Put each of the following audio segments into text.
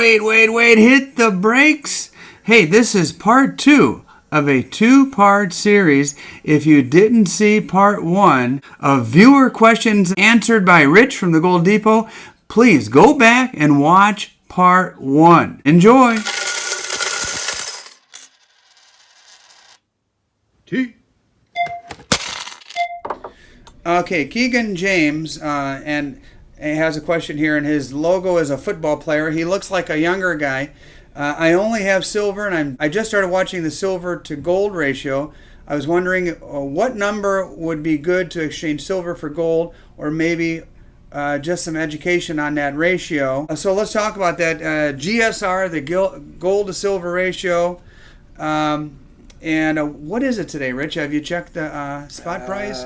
wait. Hit the brakes. Hey, this is part 2 of a 2-part series. If you didn't see part 1 of viewer questions answered by Rich from the Gold Depot, please go back and watch part 1. Enjoy. Okay, Keegan James and he has a question here, and his logo is a football player. He looks like a younger guy. I only have silver, and I just started watching the silver to gold ratio. I was wondering what number would be good to exchange silver for gold, or maybe just some education on that ratio. So let's talk about that. GSR, the gold to silver ratio. And what is it today, Rich? Have you checked the spot price?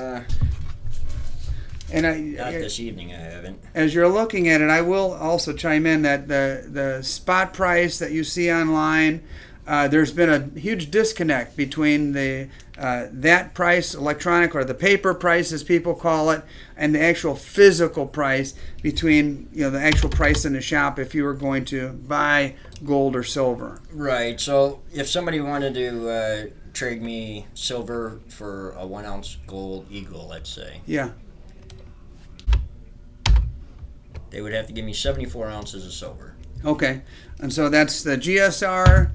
Not this evening, I haven't. As you're looking at it, I will also chime in that the spot price that you see online, there's been a huge disconnect between that price, electronic or the paper price as people call it, and the actual physical price between the actual price in the shop if you were going to buy gold or silver. Right. So if somebody wanted to trade me silver for a 1 ounce gold eagle, let's say. Yeah. They would have to give me 74 ounces of silver. Okay, and so that's the GSR.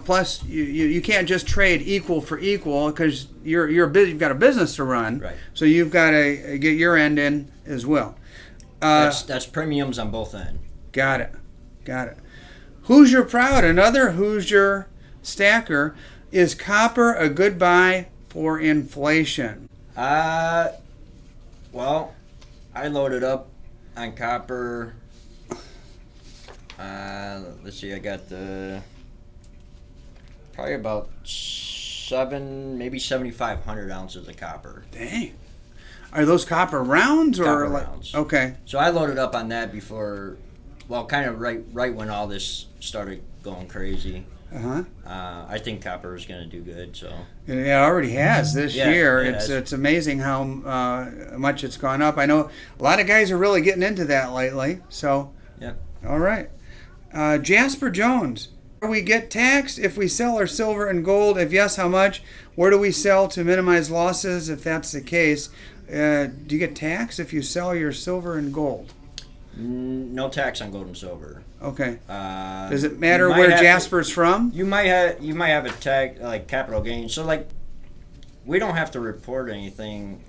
Plus you can't just trade equal for equal because you've got a business to run. Right. So you've got to get your end in as well. That's premiums on both ends. Got it. Hoosier Proud, another Hoosier stacker. Is copper a good buy for inflation? Well, I loaded up on copper. Let's see, I got probably about 7,500 ounces of copper. Dang. Are those copper rounds or copper rounds? Okay. So I loaded up on that before, kind of right when all this started going crazy. I think copper is going to do good. So it already has this year. It It's amazing how much it's gone up. I know a lot of guys are really getting into that lately. So, yep. All right. Jasper Jones, do we get taxed if we sell our silver and gold? If yes, how much? Where do we sell to minimize losses? If that's the case, do you get taxed if you sell your silver and gold? No tax on gold and silver. Okay. Does it matter where Jasper's from? You might have a tax like capital gain. So we don't have to report anything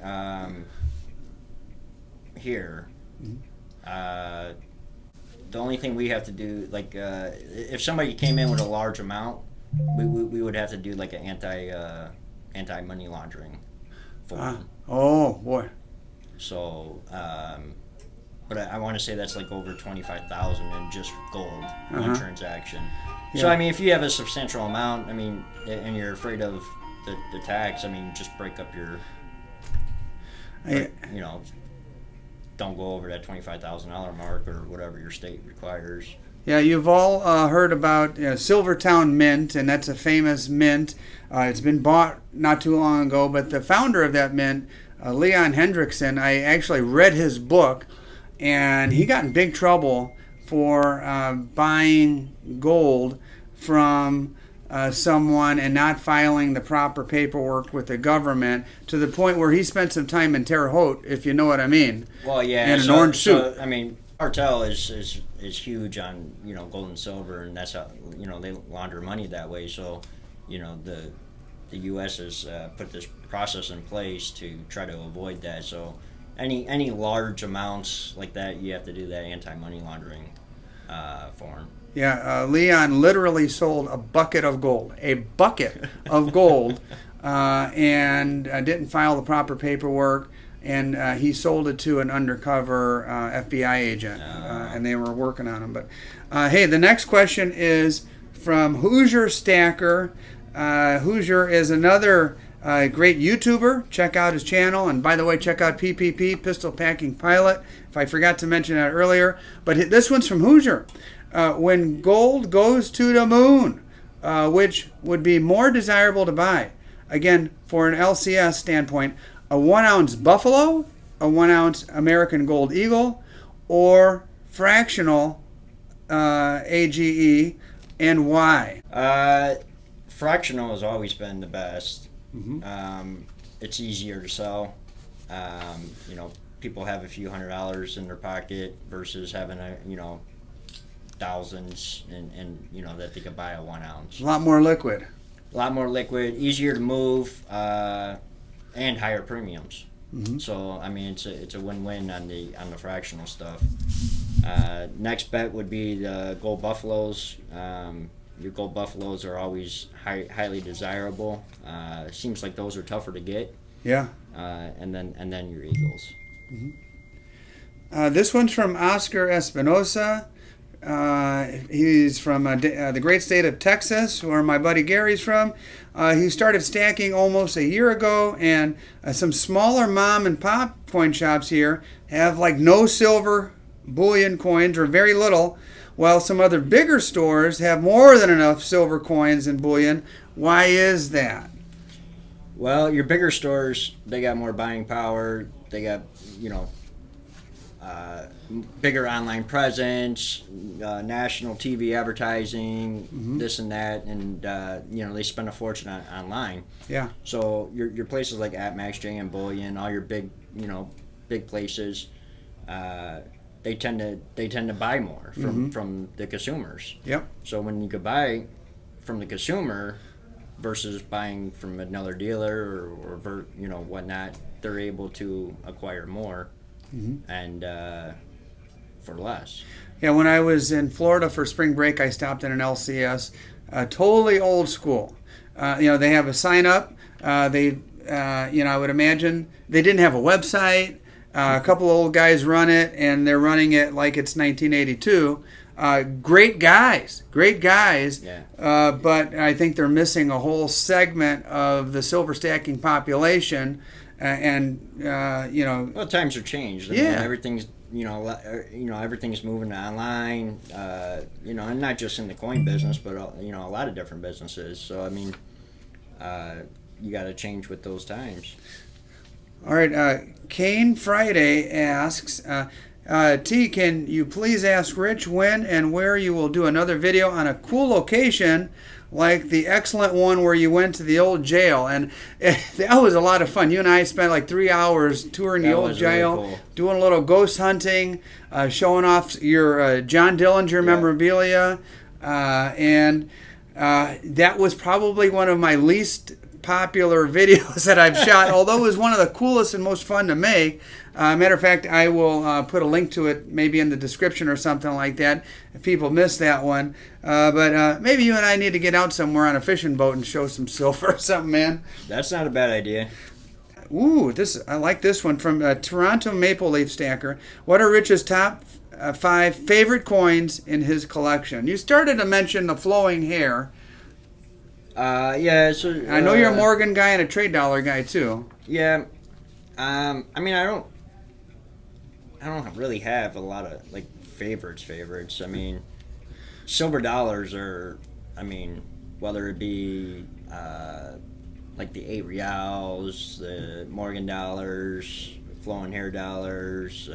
here. Mm-hmm. The only thing we have to do, if somebody came in with a large amount, we would have to do like an anti money laundering form. Oh boy. So. But I want to say that's like over 25,000 in just gold one transaction. Yeah. So I mean, if you have a substantial amount, and you're afraid of the tax, just break up your, don't go over that $25,000 mark or whatever your state requires. Yeah, you've all heard about Silvertown Mint, and that's a famous mint. It's been bought not too long ago, but the founder of that mint, Leon Hendrickson, I actually read his book. And he got in big trouble for buying gold from someone and not filing the proper paperwork with the government, to the point where he spent some time in Terre Haute, if you know what I mean. Well, yeah. In an orange suit. Cartel is huge on gold and silver, and that's how they launder money that way. So the U.S. has put this process in place to try to avoid that. So. Any large amounts like that, you have to do that anti-money laundering form. Yeah, Leon literally sold a bucket of gold, and didn't file the proper paperwork, and he sold it to an undercover FBI agent, and they were working on him. But hey, the next question is from Hoosier Stacker. Hoosier is another great YouTuber. Check out his channel. And by the way, check out PPP, Pistol Packing Pilot, if I forgot to mention that earlier. But this one's from Hoosier. When gold goes to the moon, which would be more desirable to buy? Again, for an LCS standpoint, a 1 ounce Buffalo, a 1 ounce American Gold Eagle, or fractional AGE, and why? Fractional has always been the best. Mm-hmm. It's easier to sell. People have a few $100s in their pocket versus having thousands and that they could buy a 1 ounce. A lot more liquid. A lot more liquid, easier to move, and higher premiums. Mm-hmm. So it's a win-win on the fractional stuff. Next bet would be the Gold Buffaloes. Your Gold Buffaloes are always highly desirable. Seems like those are tougher to get. Yeah. And then your Eagles. Mm-hmm. This one's from Oscar Espinoza. He's from the great state of Texas, where my buddy Gary's from. He started stacking almost a year ago, and some smaller mom and pop coin shops here have like no silver bullion coins or very little, while some other bigger stores have more than enough silver coins and bullion. Why is that? Well, your bigger stores, they got more buying power. They got, bigger online presence, national TV advertising, Mm-hmm. this and that, and they spend a fortune online. Yeah. So your places like AppMaxJ and Bullion, all your big places, they tend to buy more from the consumers. Yep. So when you could buy from the consumer versus buying from another dealer or whatnot, they're able to acquire more. Mm-hmm. And for less. Yeah, when I was in Florida for spring break, I stopped at an LCS, totally old school. They have a sign up. I would imagine they didn't have a website. A couple of old guys run it, and they're running it like it's 1982. Great guys. Yeah. But I think they're missing a whole segment of the silver stacking population. Well, times are changed. I mean, everything's everything's moving online. And not just in the coin business, but a lot of different businesses. So you got to change with those times. All right. Kane Friday asks, T, can you please ask Rich when and where you will do another video on a cool location like the excellent one where you went to the old jail? And that was a lot of fun. You and I spent like 3 hours touring the old jail, really cool. Doing a little ghost hunting, showing off your John Dillinger memorabilia. And that was probably one of my least popular videos that I've shot, although it was one of the coolest and most fun to make. Matter of fact, I will put a link to it maybe in the description or something like that if people missed that one. But maybe you and I need to get out somewhere on a fishing boat and show some silver or something, man. That's not a bad idea. Ooh, I like this one from Toronto Maple Leaf Stacker. What are Rich's top 5 favorite coins in his collection? You started to mention the flowing hair. Yeah. So I know you're a Morgan guy and a trade dollar guy too. Yeah. I don't really have a lot of like favorites. I mean, silver dollars are. Whether it be like the 8 reals, the Morgan dollars, flowing hair dollars.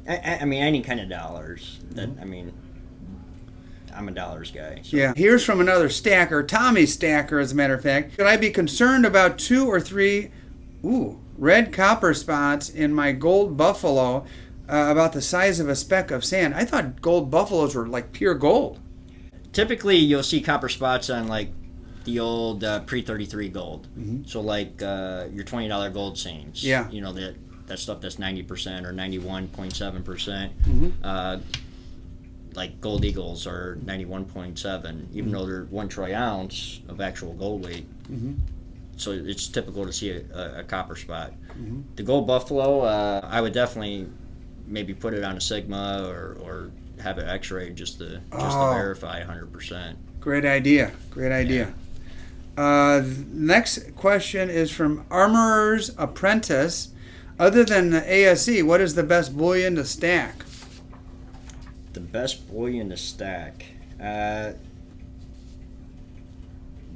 Any kind of dollars. That I'm a dollars guy. So. Yeah. Here's from another stacker, Tommy Stacker, as a matter of fact. Should I be concerned about 2 or 3 red copper spots in my gold buffalo about the size of a speck of sand? I thought gold buffaloes were like pure gold. Typically, you'll see copper spots on like the old pre-33 gold. Mm-hmm. So like your $20 gold saints. Yeah. That stuff that's 90% or 91.7%. Mm-hmm. Like gold eagles are 91.7, even though they're 1 troy ounce of actual gold weight. Mm-hmm. So it's typical to see a copper spot. Mm-hmm. The gold buffalo, I would definitely maybe put it on a Sigma or have it X-rayed just to verify 100%. Great idea. Yeah. Next question is from Armorer's Apprentice. Other than the ASE, what is the best bullion to stack? The best bullion to stack?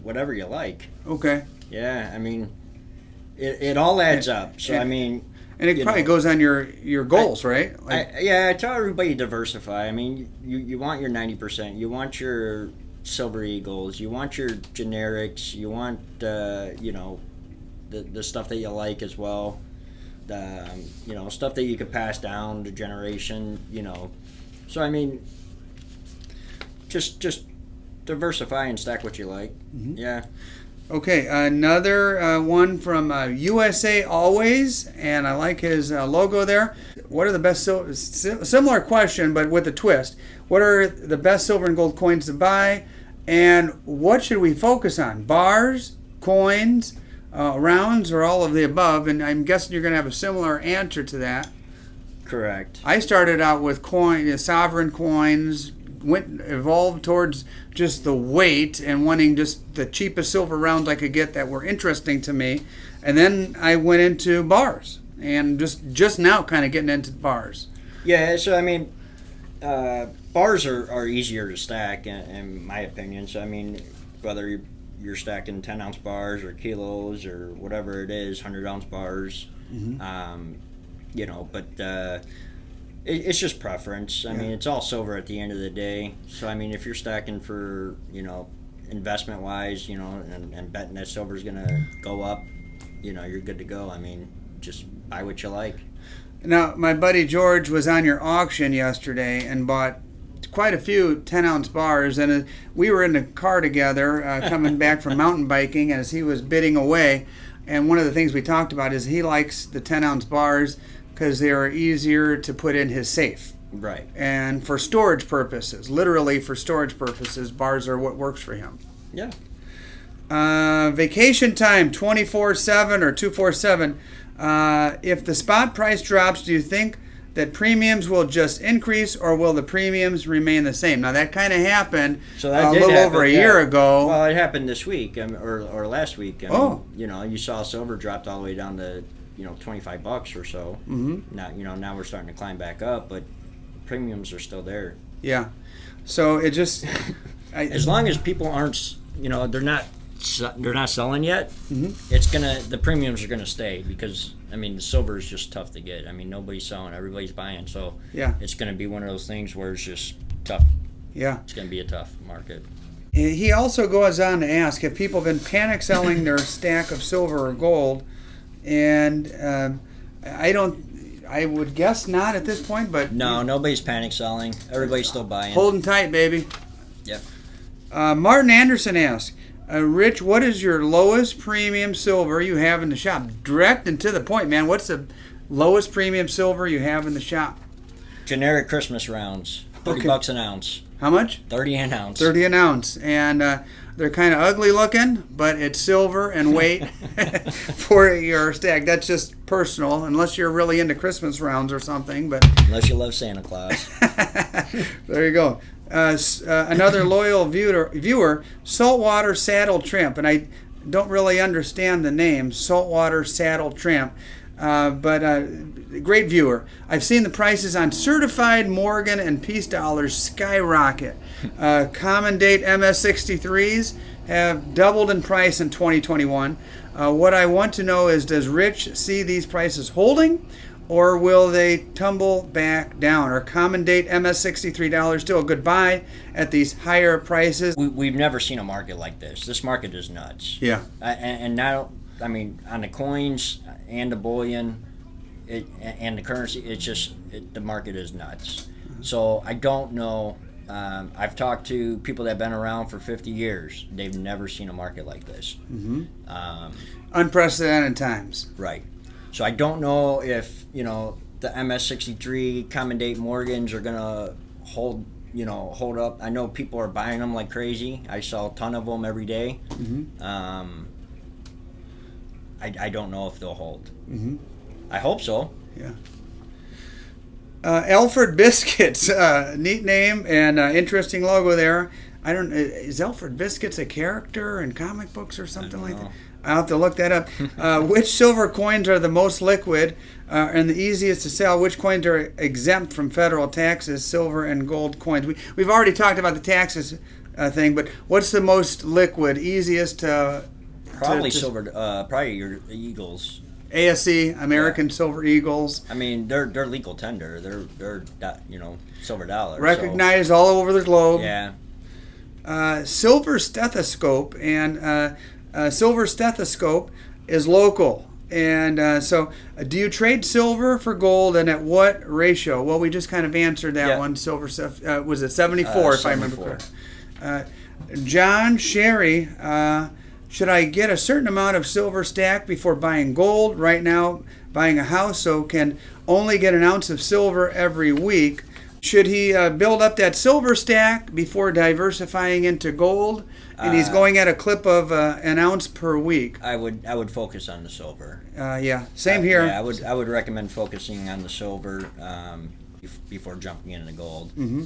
Whatever you like. Okay. Yeah, it all adds up. So, And it probably goes on your goals, right? I tell everybody to diversify. I mean, you want your 90%. You want your Silver Eagles. You want your generics. You want, the stuff that you like as well. Stuff that you could pass down to generation, So, I mean, just diversify and stack what you like. Mm-hmm. Yeah. Okay, another one from USA Always, and I like his logo there. What are the best similar question, but with a twist. What are the best silver and gold coins to buy, and what should we focus on? Bars, coins, rounds, or all of the above? And I'm guessing you're going to have a similar answer to that. Correct. I started out with sovereign coins, evolved towards just the weight and wanting just the cheapest silver rounds I could get that were interesting to me. And then I went into bars and just now kind of getting into bars. Yeah, so I mean, bars are easier to stack in my opinion. So I mean, whether you're stacking 10-ounce bars or kilos or whatever it is, 100-ounce bars, but it's just preference. I mean, it's all silver at the end of the day. So, I mean, if you're stacking for, investment-wise, and betting that silver's going to go up, you're good to go. I mean, just buy what you like. Now, my buddy George was on your auction yesterday and bought quite a few 10-ounce bars, and we were in the car together coming back from mountain biking as he was bidding away. And one of the things we talked about is he likes the 10-ounce bars because they are easier to put in his safe. Right. And for storage purposes, literally for storage purposes, bars are what works for him. Yeah. Vacation time, 24/7 or 247. If the spot price drops, do you think that premiums will just increase, or will the premiums remain the same? Now, that kind of happened a little over a year ago. Well, it happened this week or last week. You saw silver dropped all the way down to $25 or so. Mm-hmm. Now we're starting to climb back up, but premiums are still there. Yeah. So it just as long as people aren't, they're not selling yet. Mm-hmm. The premiums are gonna stay because the silver is just tough to get. Nobody's selling, everybody's buying, so yeah, it's gonna be one of those things where it's just tough. Yeah, it's gonna be a tough market. He also goes on to ask, have people been panic selling their stack of silver or gold? And I would guess not at this point, but no, nobody's panic selling. Everybody's still buying. Holding tight, baby. Yep. Martin Anderson asks, Rich, what is your lowest premium silver you have in the shop? Direct and to the point, man. What's the lowest premium silver you have in the shop? Generic Christmas rounds, $30 an ounce. How much? 30 an ounce. 30 an ounce, and they're kind of ugly looking, but it's silver and weight for your stack. That's just personal, unless you're really into Christmas rounds or something. But unless you love Santa Claus. There you go. Another loyal viewer, Saltwater Saddle Tramp, and I don't really understand the name, Saltwater Saddle Tramp, but great viewer. I've seen the prices on certified Morgan and Peace dollars skyrocket. Common date MS63s have doubled in price in 2021. What I want to know is, does Rich see these prices holding, or will they tumble back down? Are common date MS63 still a good buy at these higher prices? We've never seen a market like this. This market is nuts. Yeah. And now, on the coins and the bullion and the currency, the market is nuts. So I don't know. I've talked to people that have been around for 50 years. They've never seen a market like this. Mm-hmm. Unprecedented times. Right. So I don't know if, the MS63 common date Morgans are going to hold up. I know people are buying them like crazy. I saw a ton of them every day. Mm-hmm. I don't know if they'll hold. Mm-hmm. I hope so. Yeah. Alfred Biscuits, neat name and interesting logo there. Is Alfred Biscuits a character in comic books or something like that? I'll have to look that up. Which silver coins are the most liquid and the easiest to sell? Which coins are exempt from federal taxes? Silver and gold coins. We've already talked about the taxes thing, but what's the most liquid, easiest to... Probably silver, probably your Eagles. ASE, American Silver Eagles. I mean, they're legal tender. They're silver dollar. Recognized all over the globe. Yeah. Silver Stethoscope, and Silver Stethoscope is local. And so, do you trade silver for gold, and at what ratio? Well, we just kind of answered that one. Silver was it 74, if I remember correctly. John Sherry, should I get a certain amount of silver stack before buying gold? Right now, buying a house, so can only get an ounce of silver every week. Should he build up that silver stack before diversifying into gold? And he's going at a clip of an ounce per week. I would focus on the silver. Yeah, same here. Yeah, I would recommend focusing on the silver before jumping into gold. Mm-hmm.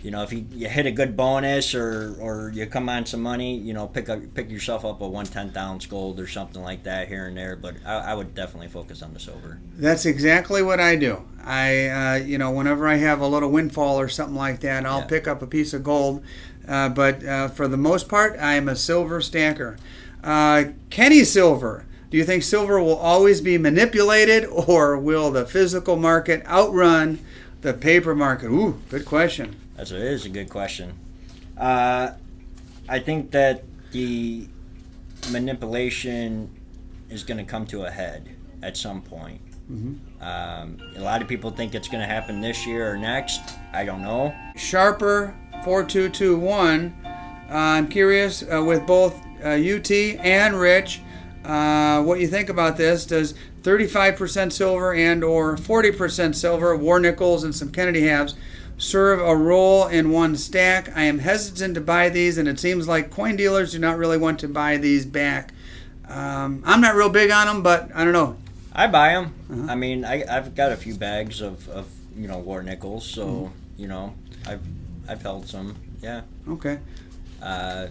If you hit a good bonus or you come on some money, pick yourself up a 1/10 ounce gold or something like that here and there. But I would definitely focus on the silver. That's exactly what I do. I whenever I have a little windfall or something like that, I'll pick up a piece of gold. But for the most part, I am a silver stacker. Kenny Silver, do you think silver will always be manipulated, or will the physical market outrun the paper market? Ooh, good question. That is a good question. I think that the manipulation is going to come to a head at some point. Mm-hmm. A lot of people think it's going to happen this year or next. I don't know. Sharper 4221. I'm curious with both UT and Rich what you think about this. Does 35% silver and or 40% silver, war nickels, and some Kennedy halves serve a role in one stack? I am hesitant to buy these, and it seems like coin dealers do not really want to buy these back. I'm not real big on them, but I don't know. I buy them. Uh-huh. I mean, I've got a few bags of war nickels, so I've held some. Yeah. Okay. I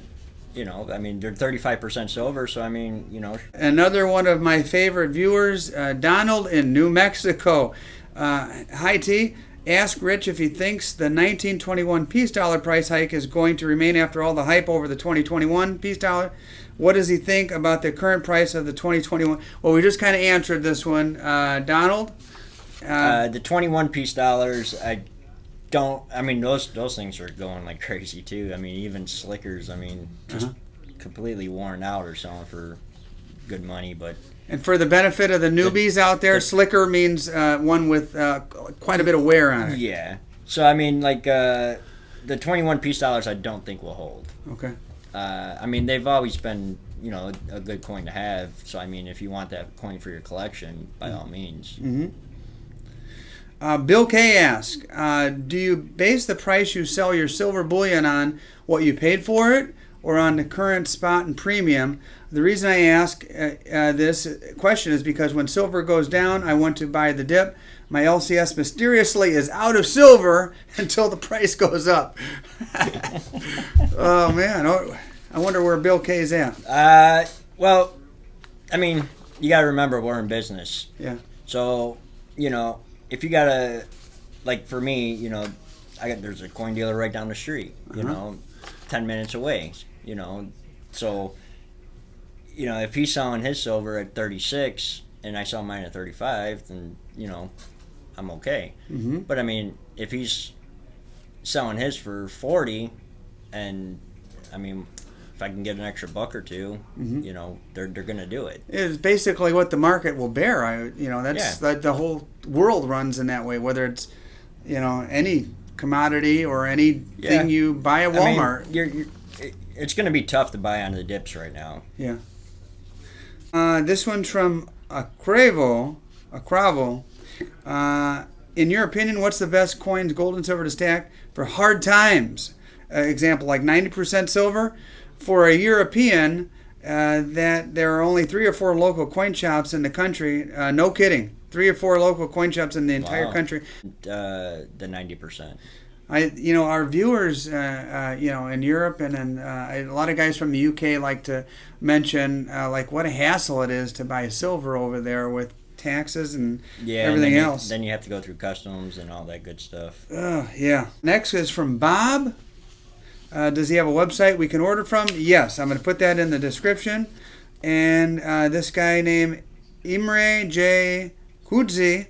mean, they're 35% silver, so I mean, Another one of my favorite viewers, Donald in New Mexico. Hi T. Ask Rich if he thinks the 1921 peace dollar price hike is going to remain after all the hype over the 2021 peace dollar. What does he think about the current price of the 2021? Well, we just kind of answered this one. Donald? The 21 peace dollars, those things are going like crazy too. I mean, even Slickers, just completely worn out or selling for good money, but... And for the benefit of the newbies out there, Slicker means one with quite a bit of wear on it. Yeah. So, I mean, the 21 peace dollars I don't think will hold. Okay. They've always been, a good coin to have. So, I mean, if you want that coin for your collection, by all means. Mm-hmm. Bill K. asks, do you base the price you sell your silver bullion on what you paid for it, or on the current spot and premium? The reason I ask this question is because when silver goes down, I want to buy the dip. My LCS mysteriously is out of silver until the price goes up. Oh, man. I wonder where Bill K's at. Well, I mean, you got to remember we're in business. Yeah. So, if you got to, for me, there's a coin dealer right down the street, 10 minutes away, So, if he's selling his silver at 36 and I sell mine at 35, then, I'm okay. Mm-hmm. But, I mean, if he's selling his for 40 and, if I can get an extra buck or two, they're going to do it. It's basically what the market will bear. That's the whole world runs in that way, whether it's, any commodity or anything you buy at Walmart. It's going to be tough to buy on the dips right now. Yeah. This one's from Cravo. In your opinion, what's the best coins, gold and silver, to stack for hard times? Example, like 90% silver. For a European, that there are only 3 or 4 local coin shops in the country. No kidding. 3 or 4 local coin shops in the entire country. The 90%. Our viewers, in Europe and in, a lot of guys from the UK like to mention what a hassle it is to buy silver over there with taxes and everything else. Then you have to go through customs and all that good stuff. Yeah. Next is from Bob. Does he have a website we can order from? Yes, I'm going to put that in the description. And this guy named Imre J. Kudzi.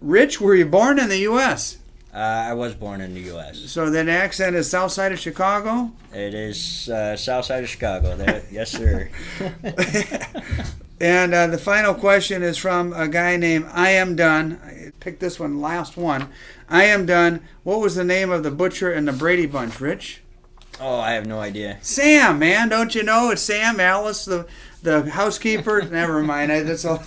Rich, were you born in the U.S.? I was born in the U.S. So that accent is south side of Chicago? It is south side of Chicago. There, yes, sir. And the final question is from a guy named I Am Done. I picked this one, last one. I Am Done. What was the name of the butcher in the Brady Bunch, Rich? Oh, I have no idea. Sam, man. Don't you know? It's Sam, Alice, the housekeeper. Never mind. That's all.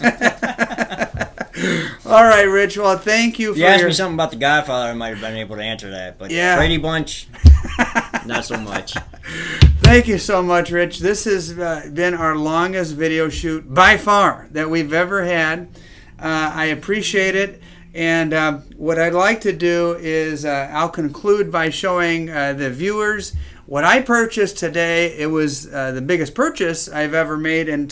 All right, Rich. Well, thank you for you asked me something about the Godfather, I might have been able to answer that. But yeah. Brady Bunch, not so much. Thank you so much, Rich. This has been our longest video shoot by far that we've ever had. I appreciate it. And what I'd like to do is I'll conclude by showing the viewers what I purchased today. It was the biggest purchase I've ever made in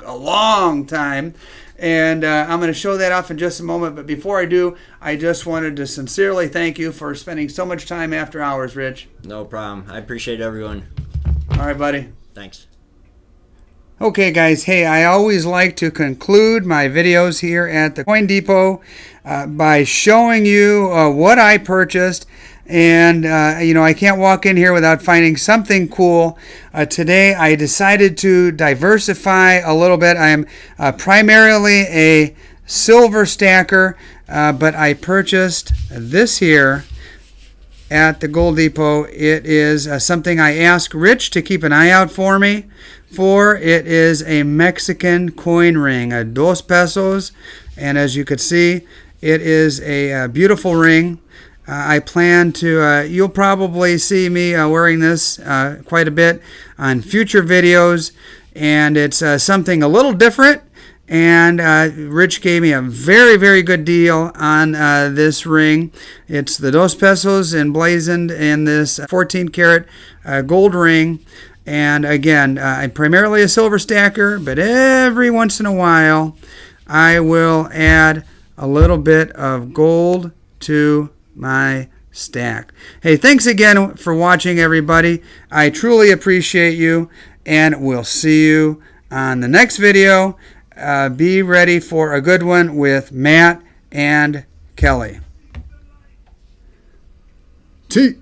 a long time. And I'm going to show that off in just a moment. But before I do, I just wanted to sincerely thank you for spending so much time after hours, Rich. No problem. I appreciate everyone. All right, buddy. Thanks. Okay, guys. Hey, I always like to conclude my videos here at the Coin Depot by showing you what I purchased. And, I can't walk in here without finding something cool. Today, I decided to diversify a little bit. I am primarily a silver stacker, but I purchased this here at the Gold Depot. It is something I asked Rich to keep an eye out for me for. It is a Mexican coin ring, a 2 pesos. And as you could see, it is a beautiful ring. I plan to, you'll probably see me wearing this quite a bit on future videos, and it's something a little different, and Rich gave me a very, very good deal on this ring. It's the 2 pesos emblazoned in this 14 karat gold ring, and again, I'm primarily a silver stacker, but every once in a while I will add a little bit of gold to my stack. Hey, thanks again for watching, everybody. I truly appreciate you, and we'll see you on the next video. Be ready for a good one with Matt and Kelly. T.